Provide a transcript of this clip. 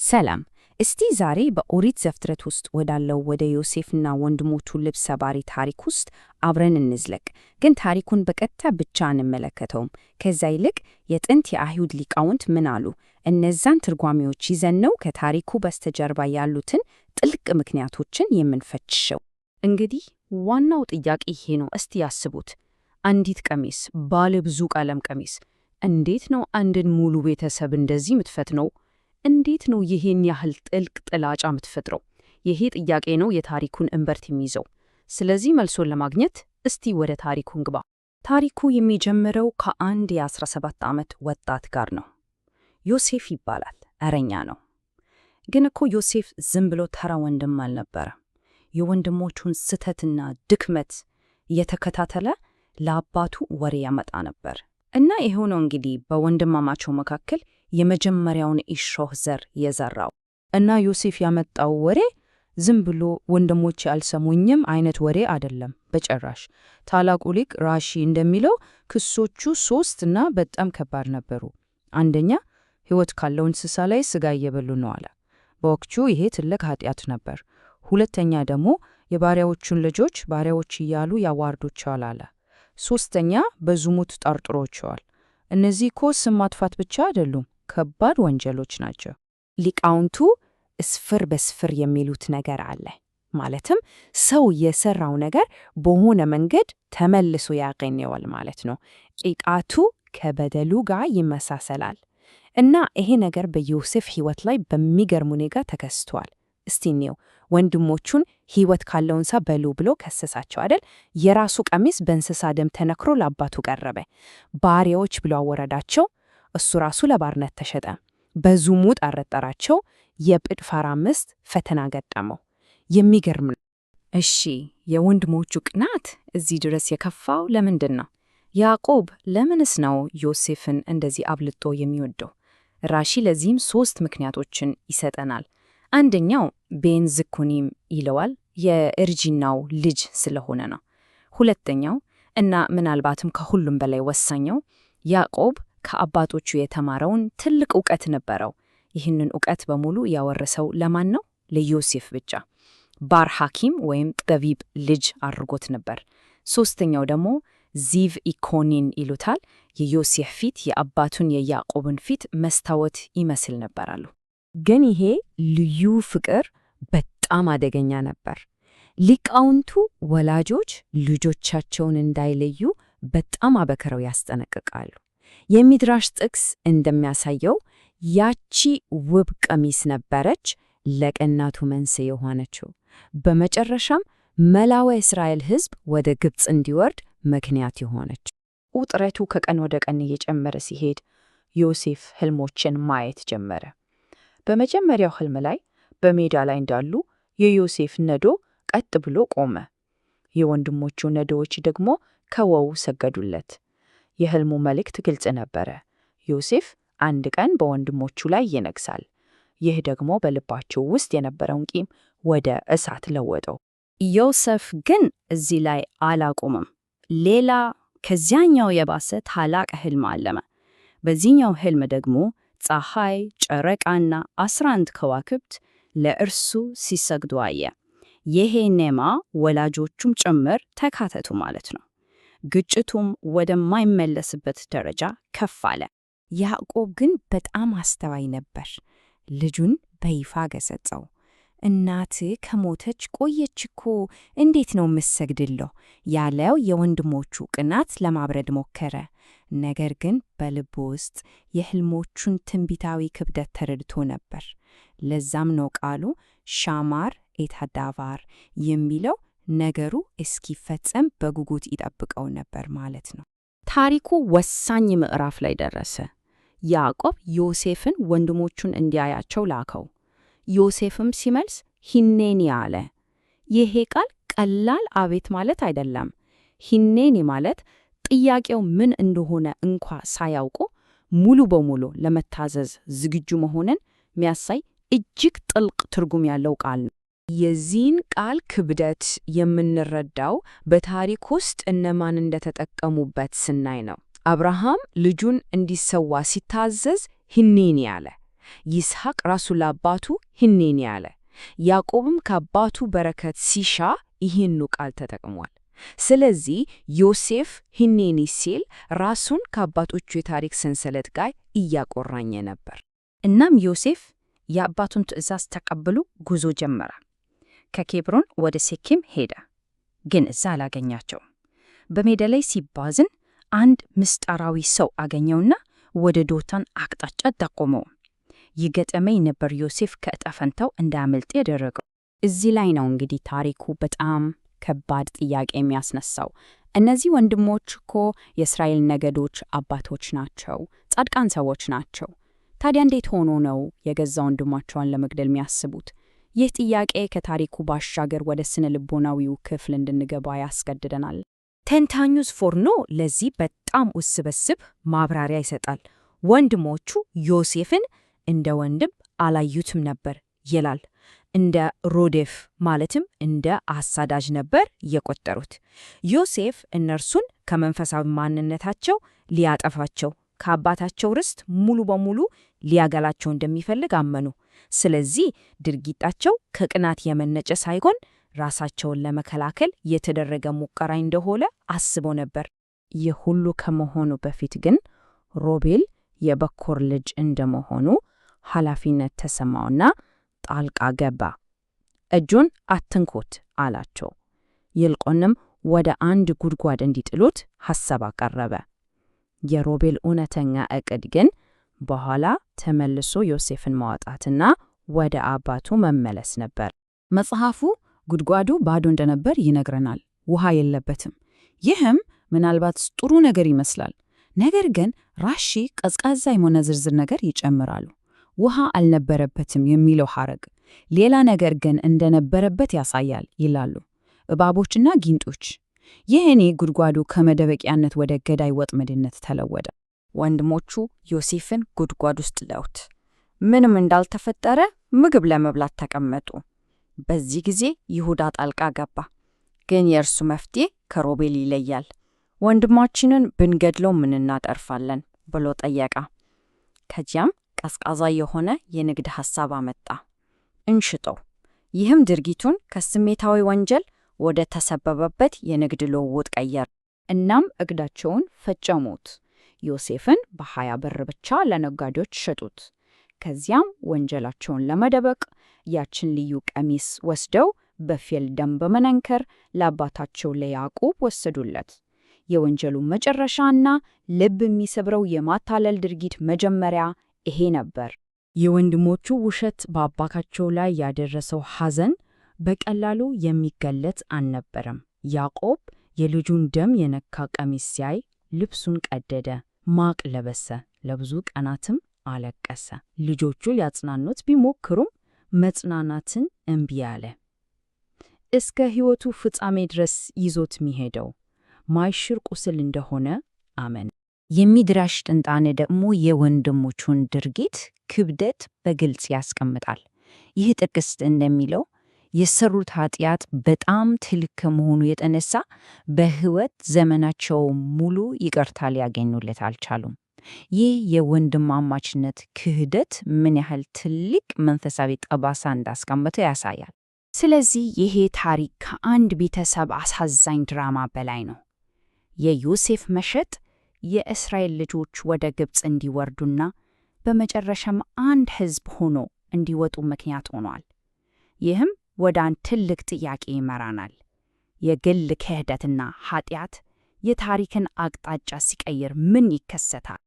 ሰላም። እስቲ ዛሬ በኦሪት ዘፍጥረት ውስጥ ወዳለው ወደ ዮሴፍና ወንድሞቹ ልብስ ሰባሪ ታሪክ ውስጥ አብረን እንዝለቅ። ግን ታሪኩን በቀጥታ ብቻ አንመለከተውም። ከዛ ይልቅ የጥንት የአይሁድ ሊቃውንት ምን አሉ፣ እነዛን ትርጓሜዎች ይዘን ነው ከታሪኩ በስተጀርባ ያሉትን ጥልቅ ምክንያቶችን የምንፈትሸው። እንግዲህ ዋናው ጥያቄ ይሄ ነው። እስቲ ያስቡት፣ አንዲት ቀሚስ፣ ባለ ብዙ ቀለም ቀሚስ፣ እንዴት ነው አንድን ሙሉ ቤተሰብ እንደዚህ የምትፈትነው? እንዴት ነው ይሄን ያህል ጥልቅ ጥላቻ የምትፈጥረው? ይሄ ጥያቄ ነው የታሪኩን እምብርት የሚይዘው። ስለዚህ መልሶን ለማግኘት እስቲ ወደ ታሪኩ እንግባ። ታሪኩ የሚጀምረው ከአንድ የ17 ዓመት ወጣት ጋር ነው። ዮሴፍ ይባላል። እረኛ ነው። ግን እኮ ዮሴፍ ዝም ብሎ ተራ ወንድም አልነበረም። የወንድሞቹን ስህተትና ድክመት እየተከታተለ ለአባቱ ወሬ ያመጣ ነበር። እና ይሄው ነው እንግዲህ በወንድማማቸው መካከል የመጀመሪያውን እሾህ ዘር የዘራው። እና ዮሴፍ ያመጣው ወሬ ዝም ብሎ ወንድሞቼ አልሰሙኝም አይነት ወሬ አይደለም በጭራሽ። ታላቁ ሊቅ ራሺ እንደሚለው ክሶቹ 3 እና በጣም ከባድ ነበሩ። አንደኛ፣ ሕይወት ካለው እንስሳ ላይ ሥጋ እየበሉ ነው አለ። በወቅቱ ይሄ ትልቅ ኃጢአት ነበር። ሁለተኛ ደግሞ የባሪያዎቹን ልጆች ባሪያዎች እያሉ ያዋርዱቸዋል አለ። ሶስተኛ፣ በዝሙት ጠርጥሮቸዋል። እነዚህ እኮ ስም ማጥፋት ብቻ አይደሉም፣ ከባድ ወንጀሎች ናቸው። ሊቃውንቱ እስፍር በስፍር የሚሉት ነገር አለ። ማለትም ሰው የሰራው ነገር በሆነ መንገድ ተመልሶ ያገኘዋል ማለት ነው። ቅጣቱ ከበደሉ ጋር ይመሳሰላል። እና ይሄ ነገር በዮሴፍ ሕይወት ላይ በሚገርም ሁኔታ ተከስቷል። እስቲ እንየው። ወንድሞቹን ሕይወት ካለው እንስሳ በሉ ብሎ ከሰሳቸው አይደል? የራሱ ቀሚስ በእንስሳ ደም ተነክሮ ለአባቱ ቀረበ። ባሪያዎች ብሎ አወረዳቸው። እሱ ራሱ ለባርነት ተሸጠ። በዝሙት አረጠራቸው። የጲጥፋራ ሚስት ፈተና ገጠመው። የሚገርም ነው። እሺ፣ የወንድሞቹ ቅናት እዚህ ድረስ የከፋው ለምንድን ነው? ያዕቆብ ለምንስ ነው ዮሴፍን እንደዚህ አብልጦ የሚወደው? ራሺ ለዚህም 3 ምክንያቶችን ይሰጠናል። አንደኛው ቤን ዝኩኒም ይለዋል፣ የእርጅናው ልጅ ስለሆነ ነው። ሁለተኛው እና ምናልባትም ከሁሉም በላይ ወሳኛው፣ ያዕቆብ ከአባቶቹ የተማረውን ትልቅ ዕውቀት ነበረው። ይህንን ዕውቀት በሙሉ ያወረሰው ለማን ነው? ለዮሴፍ ብቻ። ባር ሐኪም ወይም ጠቢብ ልጅ አድርጎት ነበር። ሶስተኛው ደግሞ ዚቭ ኢኮኒን ይሉታል። የዮሴፍ ፊት የአባቱን የያዕቆብን ፊት መስታወት ይመስል ነበራሉ። ግን ይሄ ልዩ ፍቅር በጣም አደገኛ ነበር። ሊቃውንቱ ወላጆች ልጆቻቸውን እንዳይለዩ በጣም አበክረው ያስጠነቅቃሉ። የሚድራሽ ጥቅስ እንደሚያሳየው ያቺ ውብ ቀሚስ ነበረች ለቅናቱ መንስኤ የሆነችው። በመጨረሻም መላው የእስራኤል ሕዝብ ወደ ግብፅ እንዲወርድ ምክንያት የሆነች። ውጥረቱ ከቀን ወደ ቀን እየጨመረ ሲሄድ ዮሴፍ ሕልሞችን ማየት ጀመረ። በመጀመሪያው ሕልም ላይ በሜዳ ላይ እንዳሉ የዮሴፍ ነዶ ቀጥ ብሎ ቆመ። የወንድሞቹ ነዶዎች ደግሞ ከወው ሰገዱለት። የሕልሙ መልእክት ግልጽ ነበረ። ዮሴፍ አንድ ቀን በወንድሞቹ ላይ ይነግሣል። ይህ ደግሞ በልባቸው ውስጥ የነበረውን ቂም ወደ እሳት ለወጠው። ዮሴፍ ግን እዚህ ላይ አላቆመም። ሌላ ከዚያኛው የባሰ ታላቅ ሕልም አለመ። በዚህኛው ሕልም ደግሞ ፀሐይ፣ ጨረቃና 11 ከዋክብት ለእርሱ ሲሰግዱ አየ። ይሄኔማ ወላጆቹም ጭምር ተካተቱ ማለት ነው። ግጭቱም ወደማይመለስበት ደረጃ ከፍ አለ። ያዕቆብ ግን በጣም አስተዋይ ነበር። ልጁን በይፋ ገሰጸው። እናትህ ከሞተች ቆየች እኮ፣ እንዴት ነው የምትሰግድለው? ያለው የወንድሞቹ ቅናት ለማብረድ ሞከረ። ነገር ግን በልቡ ውስጥ የሕልሞቹን ትንቢታዊ ክብደት ተረድቶ ነበር። ለዛም ነው ቃሉ ሻማር ኤታዳቫር የሚለው ነገሩ እስኪፈጸም በጉጉት ይጠብቀው ነበር ማለት ነው። ታሪኩ ወሳኝ ምዕራፍ ላይ ደረሰ። ያዕቆብ ዮሴፍን ወንድሞቹን እንዲያያቸው ላከው። ዮሴፍም ሲመልስ ሂኔኒ አለ። ይሄ ቃል ቀላል አቤት ማለት አይደለም። ሂኔኒ ማለት ጥያቄው ምን እንደሆነ እንኳ ሳያውቁ ሙሉ በሙሉ ለመታዘዝ ዝግጁ መሆንን የሚያሳይ እጅግ ጥልቅ ትርጉም ያለው ቃል ነው። የዚህን ቃል ክብደት የምንረዳው በታሪክ ውስጥ እነማን እንደተጠቀሙበት ስናይ ነው። አብርሃም ልጁን እንዲሰዋ ሲታዘዝ ሂኔኒ አለ። ይስሐቅ ራሱ ለአባቱ ሂኔኒ አለ። ያዕቆብም ከአባቱ በረከት ሲሻ ይህኑ ቃል ተጠቅሟል። ስለዚህ ዮሴፍ ሂኔኒ ሲል ራሱን ከአባቶቹ የታሪክ ሰንሰለት ጋር እያቆራኘ ነበር። እናም ዮሴፍ የአባቱን ትእዛዝ ተቀብሎ ጉዞ ጀመረ። ከኬብሮን ወደ ሴኬም ሄደ፣ ግን እዛ አላገኛቸውም። በሜዳ ላይ ሲባዝን አንድ ምስጢራዊ ሰው አገኘውና ወደ ዶታን አቅጣጫ ጠቆመው። ይገጠመኝ ነበር ዮሴፍ ከዕጣ ፈንታው እንዳያመልጥ ያደረገው። እዚህ ላይ ነው እንግዲህ ታሪኩ በጣም ከባድ ጥያቄ የሚያስነሳው። እነዚህ ወንድሞች እኮ የእስራኤል ነገዶች አባቶች ናቸው፣ ጻድቃን ሰዎች ናቸው። ታዲያ እንዴት ሆኖ ነው የገዛ ወንድማቸውን ለመግደል የሚያስቡት? ይህ ጥያቄ ከታሪኩ ባሻገር ወደ ስነ ልቦናዊው ክፍል እንድንገባ ያስገድደናል። ተንታኙ ስፎርኖ ለዚህ በጣም ውስብስብ ማብራሪያ ይሰጣል። ወንድሞቹ ዮሴፍን እንደ ወንድም አላዩትም ነበር ይላል። እንደ ሮዴፍ ማለትም እንደ አሳዳጅ ነበር የቆጠሩት። ዮሴፍ እነርሱን ከመንፈሳዊ ማንነታቸው ሊያጠፋቸው፣ ከአባታቸው ርስት ሙሉ በሙሉ ሊያገላቸው እንደሚፈልግ አመኑ። ስለዚህ ድርጊታቸው ከቅናት የመነጨ ሳይሆን ራሳቸውን ለመከላከል የተደረገ ሙከራ እንደሆነ አስበው ነበር። ይህ ሁሉ ከመሆኑ በፊት ግን ሮቤል የበኩር ልጅ እንደመሆኑ ኃላፊነት ተሰማውና ጣልቃ ገባ። እጁን አትንኩት አላቸው። ይልቁንም ወደ አንድ ጉድጓድ እንዲጥሉት ሐሳብ አቀረበ። የሮቤል እውነተኛ ዕቅድ ግን በኋላ ተመልሶ ዮሴፍን ማውጣትና ወደ አባቱ መመለስ ነበር። መጽሐፉ ጉድጓዱ ባዶ እንደነበር ይነግረናል። ውሃ የለበትም። ይህም ምናልባት ጥሩ ነገር ይመስላል። ነገር ግን ራሺ ቀዝቃዛ የሆነ ዝርዝር ነገር ይጨምራሉ። ውሃ አልነበረበትም የሚለው ሐረግ ሌላ ነገር ግን እንደነበረበት ያሳያል ይላሉ። እባቦችና ጊንጦች። ይህኔ ጉድጓዱ ከመደበቂያነት ወደ ገዳይ ወጥመድነት ተለወጠ። ወንድሞቹ ዮሴፍን ጉድጓድ ውስጥ ለውት ምንም እንዳልተፈጠረ ምግብ ለመብላት ተቀመጡ። በዚህ ጊዜ ይሁዳ ጣልቃ ገባ። ግን የእርሱ መፍትሄ ከሮቤል ይለያል። ወንድማችንን ብንገድለው ምን እናተርፋለን ብሎ ጠየቀ። ከዚያም ቀዝቃዛ የሆነ የንግድ ሐሳብ አመጣ፣ እንሽጠው። ይህም ድርጊቱን ከስሜታዊ ወንጀል ወደ ተሰበበበት የንግድ ልውውጥ ቀየረ። እናም እቅዳቸውን ፈጸሙት። ዮሴፍን በ20 ብር ብቻ ለነጋዴዎች ሸጡት። ከዚያም ወንጀላቸውን ለመደበቅ ያችን ልዩ ቀሚስ ወስደው በፊል ደም በመነከር ለአባታቸው ለያዕቆብ ወሰዱለት። የወንጀሉ መጨረሻና ልብ የሚሰብረው የማታለል ድርጊት መጀመሪያ ይሄ ነበር። የወንድሞቹ ውሸት በአባታቸው ላይ ያደረሰው ሐዘን በቀላሉ የሚገለጽ አልነበረም። ያዕቆብ የልጁን ደም የነካ ቀሚስ ሲያይ ልብሱን ቀደደ፣ ማቅ ለበሰ፣ ለብዙ ቀናትም አለቀሰ። ልጆቹ ሊያጽናኑት ቢሞክሩም መጽናናትን እምቢ አለ። እስከ ሕይወቱ ፍጻሜ ድረስ ይዞት የሚሄደው ማይሽር ቁስል እንደሆነ አመን። የሚድራሽ ጥንጣኔ ደግሞ የወንድሞቹን ድርጊት ክብደት በግልጽ ያስቀምጣል። ይህ ጥቅስ እንደሚለው የሰሩት ኃጢአት በጣም ትልቅ ከመሆኑ የተነሳ በሕይወት ዘመናቸው ሙሉ ይቅርታ ሊያገኙለት አልቻሉም። ይህ የወንድማማችነት ክህደት ምን ያህል ትልቅ መንፈሳዊ ጠባሳ እንዳስቀመጠ ያሳያል። ስለዚህ ይሄ ታሪክ ከአንድ ቤተሰብ አሳዛኝ ድራማ በላይ ነው። የዮሴፍ መሸጥ የእስራኤል ልጆች ወደ ግብፅ እንዲወርዱና በመጨረሻም አንድ ሕዝብ ሆኖ እንዲወጡ ምክንያት ሆኗል። ይህም ወደ አንድ ትልቅ ጥያቄ ይመራናል። የግል ክህደትና ኃጢአት የታሪክን አቅጣጫ ሲቀይር ምን ይከሰታል?